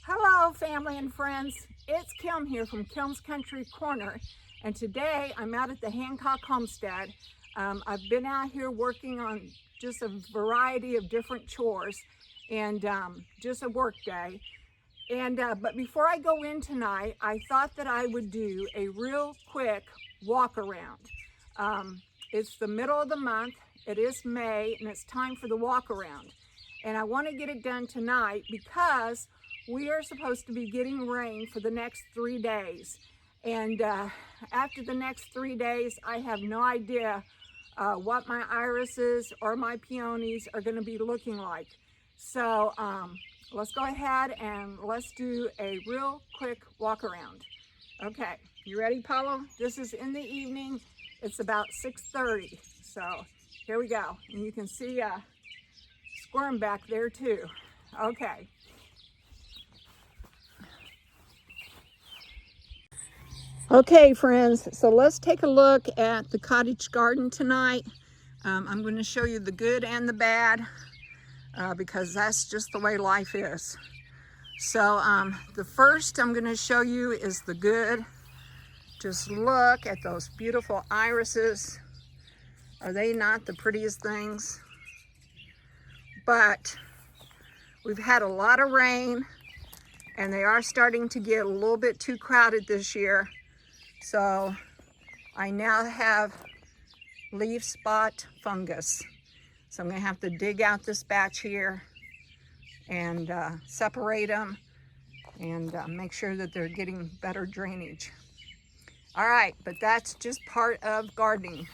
Hello family and friends, it's Kim here from Kim's Country Corner, and today I'm out at the Hancock Homestead. I've been out here working on just a variety of different chores and just a work day. But before I go in tonight, I thought that I would do a real quick walk around. It's the middle of the month, it is May, and it's time for the walk around. And I want to get it done tonight because we are supposed to be getting rain for the next 3 days. And after the next 3 days, I have no idea what my irises or my peonies are going to be looking like. So let's go ahead and let's do a real quick walk around. Okay, you ready, Paulo? This is in the evening. It's about 6:30. So here we go. And you can see Squirm back there too. Okay. Okay, friends, so let's take a look at the cottage garden tonight. I'm going to show you the good and the bad because that's just the way life is. So the first I'm going to show you is the good. Just look at those beautiful irises. Are they not the prettiest things? But we've had a lot of rain and they are starting to get a little bit too crowded this year. So I now have leaf spot fungus. So I'm gonna have to dig out this batch here and separate them and make sure that they're getting better drainage. All right, but that's just part of gardening.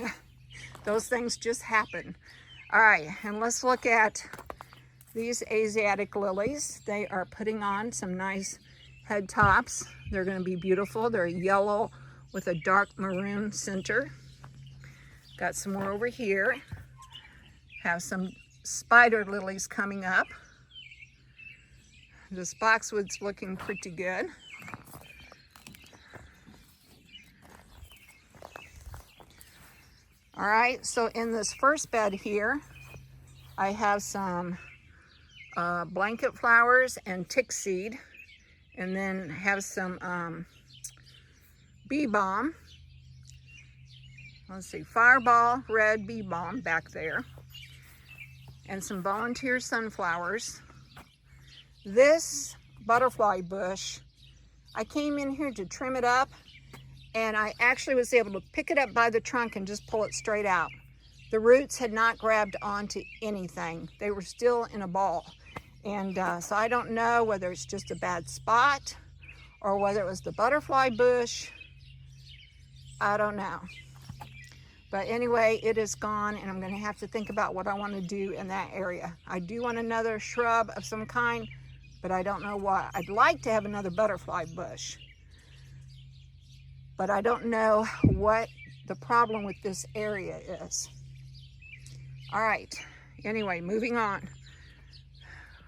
Those things just happen. All right, and let's look at these Asiatic lilies. They are putting on some nice head tops. They're gonna be beautiful. They're yellow with a dark maroon center. Got some more over here. Have some spider lilies coming up. This boxwood's looking pretty good. All right, so in this first bed here, I have some blanket flowers and tick seed, and then have some bee balm. Let's see, fireball red bee balm back there, and some volunteer sunflowers. This butterfly bush, I came in here to trim it up, and I actually was able to pick it up by the trunk and just pull it straight out. The roots had not grabbed onto anything. They were still in a ball. And so I don't know whether it's just a bad spot or whether it was the butterfly bush. I don't know. But anyway, it is gone, and I'm going to have to think about what I want to do in that area. I do want another shrub of some kind, but I don't know what. I'd like to have another butterfly bush, but I don't know what the problem with this area is. All right, anyway, moving on.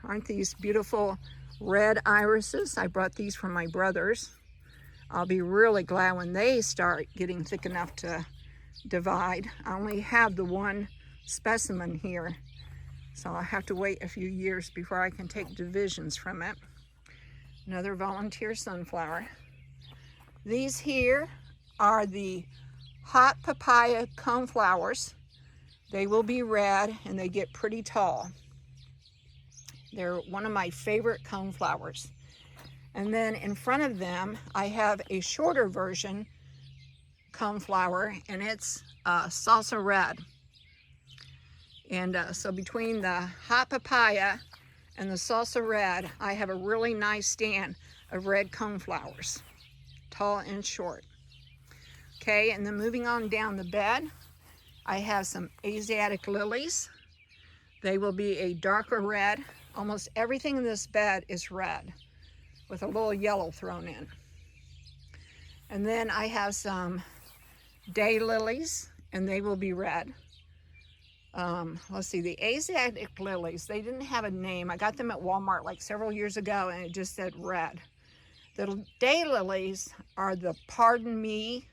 Aren't these beautiful red irises? I brought these from my brothers. I'll be really glad when they start getting thick enough to divide. I only have the one specimen here, so I'll have to wait a few years before I can take divisions from it. Another volunteer sunflower. These here are the hot papaya coneflowers. They will be red and they get pretty tall. They're one of my favorite coneflowers. And then in front of them, I have a shorter version coneflower, and it's salsa red. And so between the hot papaya and the salsa red, I have a really nice stand of red coneflowers, tall and short. Okay, and then moving on down the bed, I have some Asiatic lilies. They will be a darker red. Almost everything in this bed is red with a little yellow thrown in. And then I have some day lilies, and they will be red. Let's see, the Asiatic lilies, they didn't have a name. I got them at Walmart like several years ago, and it just said red. The day lilies are the Pardon Me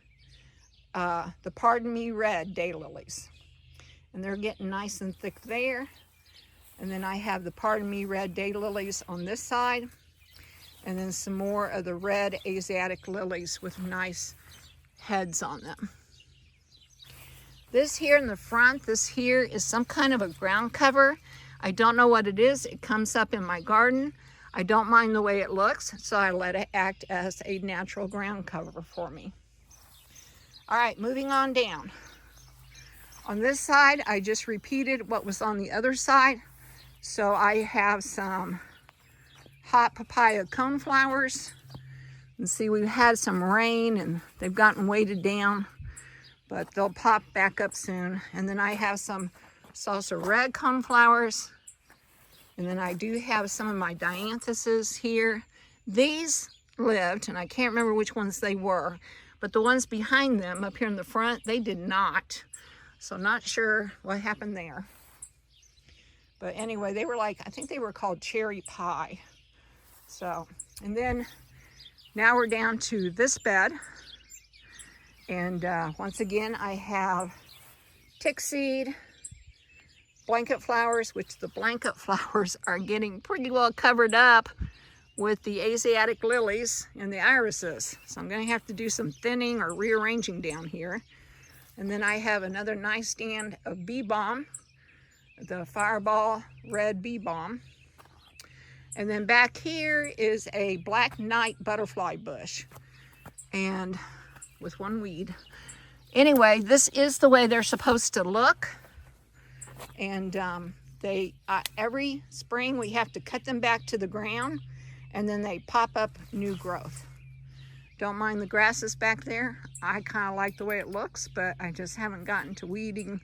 red day lilies. And they're getting nice and thick there. And then I have the Pardon Me red day lilies on this side. and then some more of the red Asiatic lilies with nice heads on them. This here in the front, this here is some kind of a ground cover. I don't know what it is. It comes up in my garden. I don't mind the way it looks, so I let it act as a natural ground cover for me. All right, moving on down. On this side, I just repeated what was on the other side. So I have some hot papaya coneflowers. And see, we've had some rain and they've gotten weighted down, but they'll pop back up soon. And then I have some salsa red coneflowers. And then I do have some of my dianthuses here. These lived, and I can't remember which ones they were, but the ones behind them up here in the front, they did not. So not sure what happened there. But anyway, they were like, I think they were called cherry pie. So, and then now we're down to this bed. And once again, I have tick seed, blanket flowers, which the blanket flowers are getting pretty well covered up with the Asiatic lilies and the irises. So I'm gonna have to do some thinning or rearranging down here. And then I have another nice stand of bee balm, the Fireball Red Bee Balm. And then back here is a black night butterfly bush, and with one weed. Anyway, this is the way they're supposed to look. And every spring we have to cut them back to the ground, and then they pop up new growth. Don't mind the grasses back there. I kind of like the way it looks, but I just haven't gotten to weeding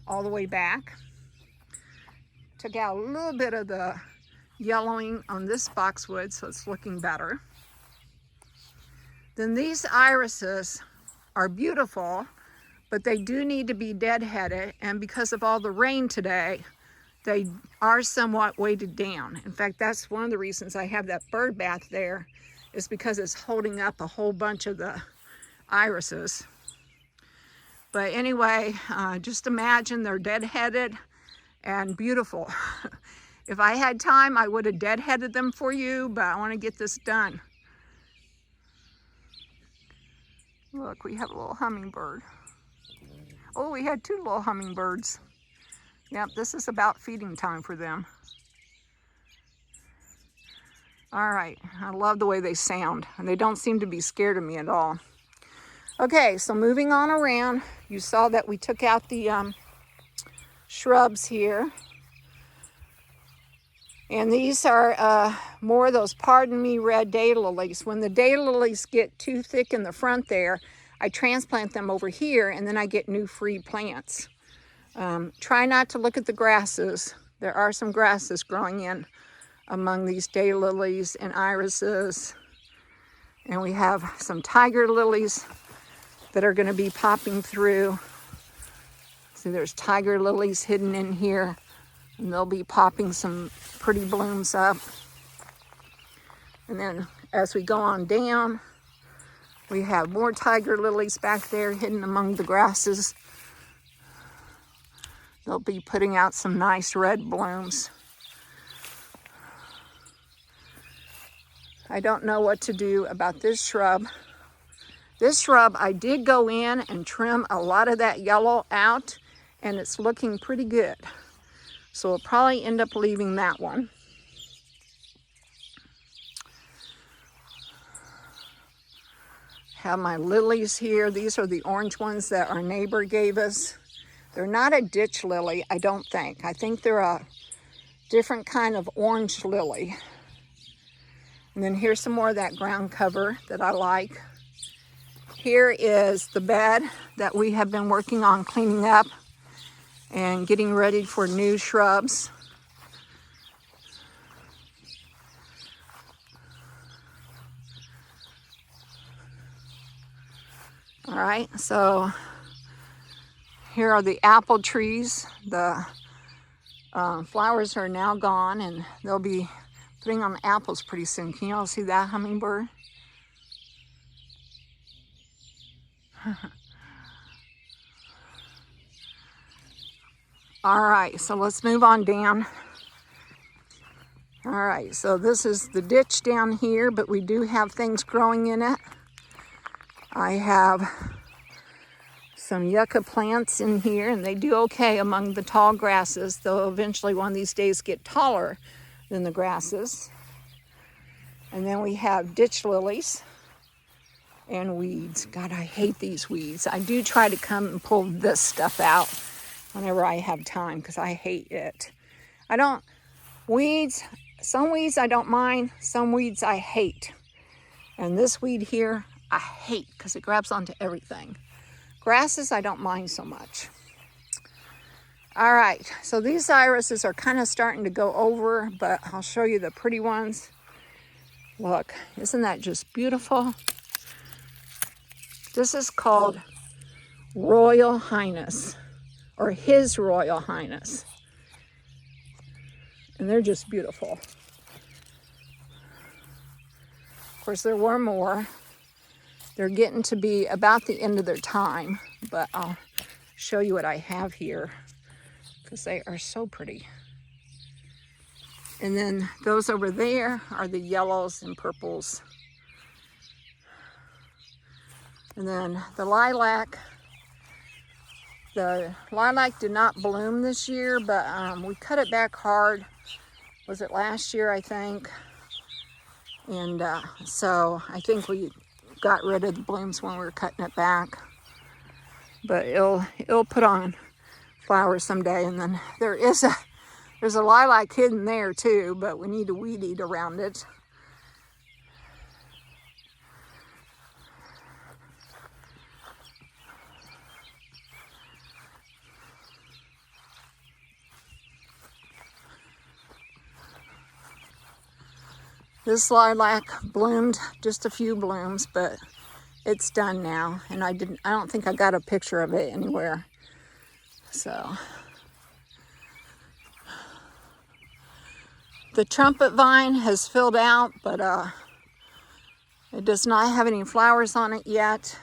all the way back. Took out a little bit of the yellowing on this boxwood, so it's looking better. Then these irises are beautiful, but they do need to be deadheaded, and because of all the rain today, they are somewhat weighted down. In fact, that's one of the reasons I have that bird bath there, is because it's holding up a whole bunch of the irises. But anyway, just imagine they're deadheaded and beautiful. If I had time, I would have deadheaded them for you, but I want to get this done. Look, we have a little hummingbird. Oh, we had two little hummingbirds. Yep, this is about feeding time for them. All right, I love the way they sound, and they don't seem to be scared of me at all. Okay, so moving on around, you saw that we took out the shrubs here. And these are more of those, pardon me, red daylilies. When the daylilies get too thick in the front there, I transplant them over here, and then I get new free plants. Try not to look at the grasses. There are some grasses growing in among these daylilies and irises. And we have some tiger lilies that are going to be popping through. See, there's tiger lilies hidden in here, and they'll be popping some pretty blooms up. And then as we go on down, we have more tiger lilies back there hidden among the grasses. They'll be putting out some nice red blooms. I don't know what to do about this shrub. This shrub, I did go in and trim a lot of that yellow out, and it's looking pretty good. So we'll probably end up leaving that one. Have my lilies here. These are the orange ones that our neighbor gave us. They're not a ditch lily, I don't think. I think they're a different kind of orange lily. And then here's some more of that ground cover that I like. Here is the bed that we have been working on cleaning up and getting ready for new shrubs. All right, so here are the apple trees. The flowers are now gone, and they'll be putting on the apples pretty soon. Can you all see that hummingbird? All right, so let's move on down. All right, so this is the ditch down here, but we do have things growing in it. I have some yucca plants in here, and they do okay among the tall grasses. They'll eventually one of these days get taller than the grasses. And then we have ditch lilies and weeds. God, I hate these weeds. I do try to come and pull this stuff out whenever I have time because I hate it. Weeds, some weeds I don't mind, some weeds I hate. And this weed here, I hate because it grabs onto everything. Grasses, I don't mind so much. All right, so these irises are kind of starting to go over, but I'll show you the pretty ones. Look, isn't that just beautiful? This is called Royal Highness, or His Royal Highness. And they're just beautiful. Of course, there were more. They're getting to be about the end of their time, but I'll show you what I have here because they are so pretty. And then those over there are the yellows and purples. And then the lilac did not bloom this year, but we cut it back hard. Was it last year, I think? And so I think we got rid of the blooms when we were cutting it back. But it'll put on flowers someday. And then there's a lilac hidden there too, but we need to weed eat around it. This lilac bloomed just a few blooms, but it's done now. And I don't think I got a picture of it anywhere. So the trumpet vine has filled out, but it does not have any flowers on it yet.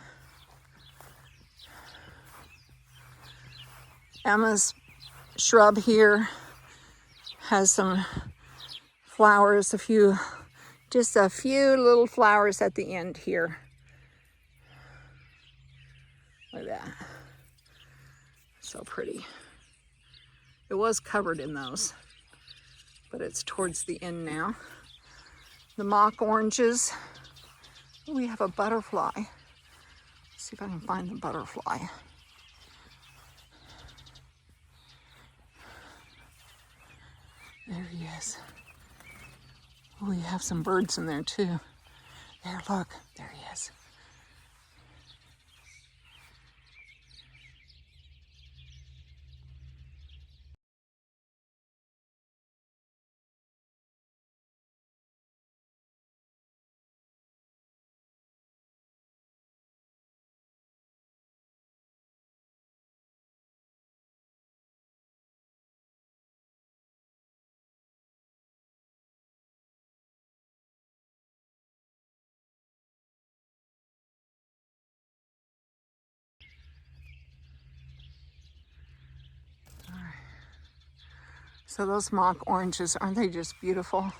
Emma's shrub here has some flowers, just a few little flowers at the end here. Look at that. So pretty. It was covered in those, but it's towards the end now. The mock oranges. Oh, we have a butterfly. Let's see if I can find the butterfly. There he is. We have some birds in there too. There, look, there he is. So those mock oranges, aren't they just beautiful?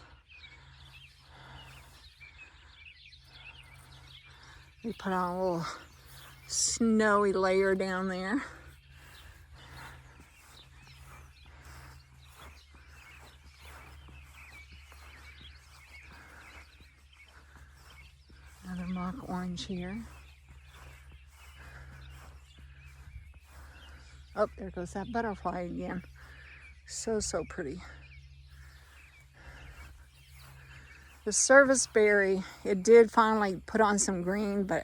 We put on a little snowy layer down there. Another mock orange here. Oh, there goes that butterfly again. So pretty. The service berry, it did finally put on some green, but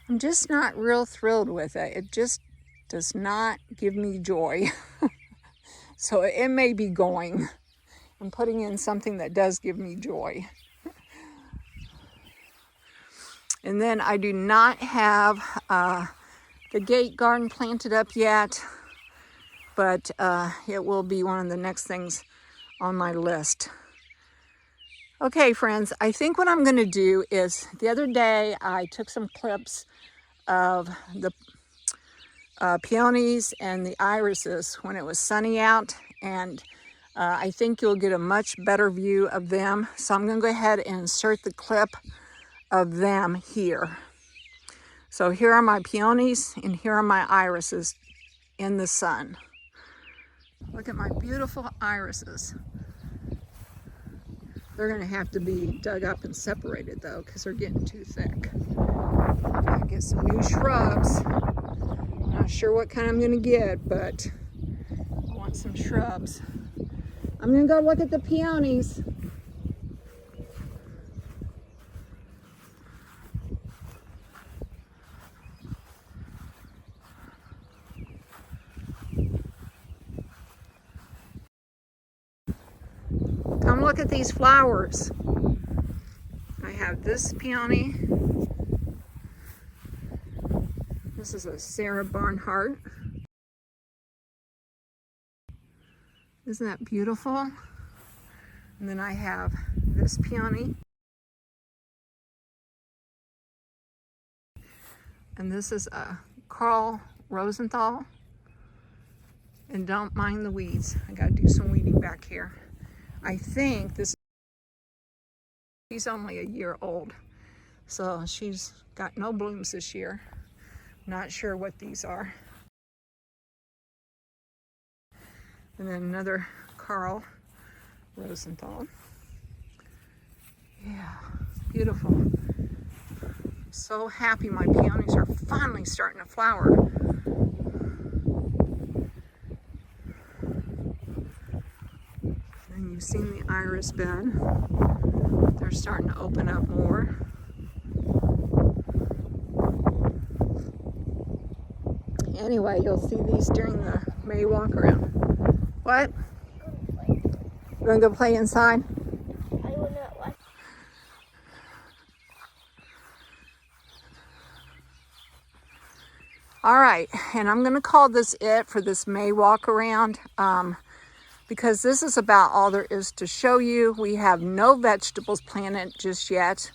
I'm just not real thrilled with it. It just does not give me joy. So it may be going. I'm putting in something that does give me joy. And then I do not have the gate garden planted up yet, but it will be one of the next things on my list. Okay, friends, I think what I'm going to do is, the other day I took some clips of the peonies and the irises when it was sunny out, and I think you'll get a much better view of them. So I'm going to go ahead and insert the clip of them here. So here are my peonies and here are my irises in the sun. Look at my beautiful irises. They're going to have to be dug up and separated though, because they're getting too thick. Gotta get some new shrubs. Not sure what kind I'm going to get, but I want some shrubs. I'm going to go look at the peonies. Come look at these flowers. I have this peony. This is a Sarah Barnhart. Isn't that beautiful? And then I have this peony. And this is a Carl Rosenthal. And don't mind the weeds. I gotta do some weeding back here. I think she's only a year old. So she's got no blooms this year. Not sure what these are. And then another Carl Rosenthal. Yeah, beautiful. So happy my peonies are finally starting to flower. And you've seen the iris bed. They're starting to open up more. Anyway, you'll see these during the May walk around. What? You want to go play inside? I will not watch. All right, and I'm going to call this it for this May walk around because this is about all there is to show you. We have no vegetables planted just yet.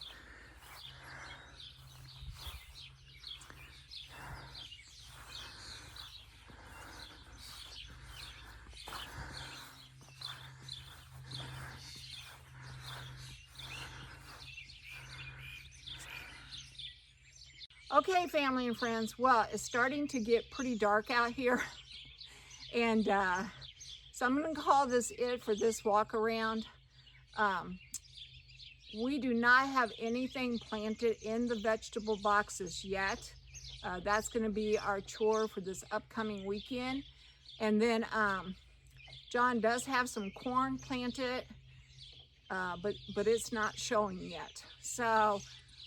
Okay, family and friends, well, it's starting to get pretty dark out here. And so I'm going to call this it for this walk around. We do not have anything planted in the vegetable boxes yet. That's going to be our chore for this upcoming weekend. And then John does have some corn planted, but it's not showing yet. So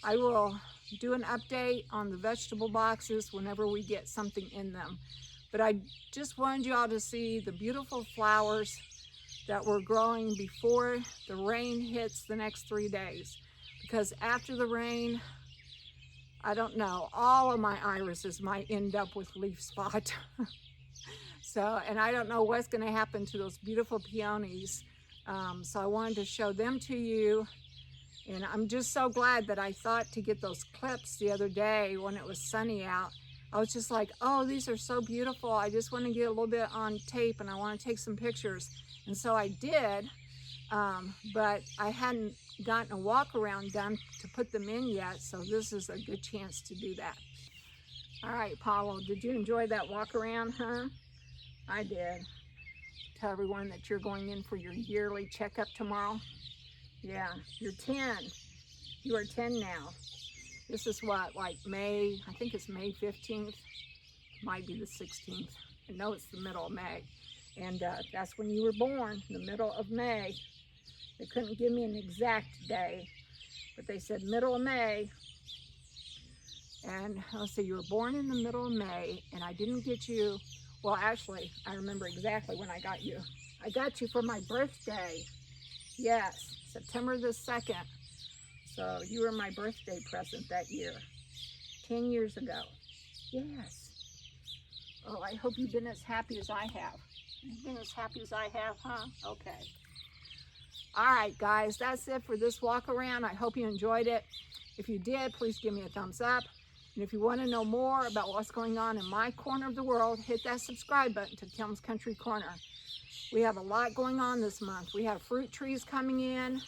I will do an update on the vegetable boxes whenever we get something in them. But I just wanted you all to see the beautiful flowers that were growing before the rain hits the next 3 days. Because after the rain, I don't know, all of my irises might end up with leaf spot. So, and I don't know what's going to happen to those beautiful peonies. So I wanted to show them to you. And I'm just so glad that I thought to get those clips the other day when it was sunny out. I was just like, oh, these are so beautiful. I just want to get a little bit on tape and I want to take some pictures. And so I did, but I hadn't gotten a walk around done to put them in yet. So this is a good chance to do that. All right, Paulo, did you enjoy that walk around, huh? I did. Tell everyone that you're going in for your yearly checkup tomorrow. Yeah, you're 10. You are 10 now. This is what, like May, I think it's May 15th. Might be the 16th. I know it's the middle of May. And that's when you were born, the middle of May. They couldn't give me an exact day, but they said middle of May. And let's see, you were born in the middle of May, and I didn't get you, well, actually, I remember exactly when I got you. I got you for my birthday. Yes, September the 2nd. So you were my birthday present that year, 10 years ago. Yes. Oh, I hope you've been as happy as I have. You've been as happy as I have, huh? Okay. All right, guys, that's it for this walk around. I hope you enjoyed it. If you did, please give me a thumbs up. And if you want to know more about what's going on in my corner of the world, hit that subscribe button to Kim's Country Corner. We have a lot going on this month. We have fruit trees coming in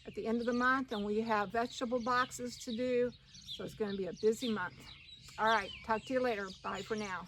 at the end of the month, and we have vegetable boxes to do. So it's going to be a busy month. All right, talk to you later. Bye for now.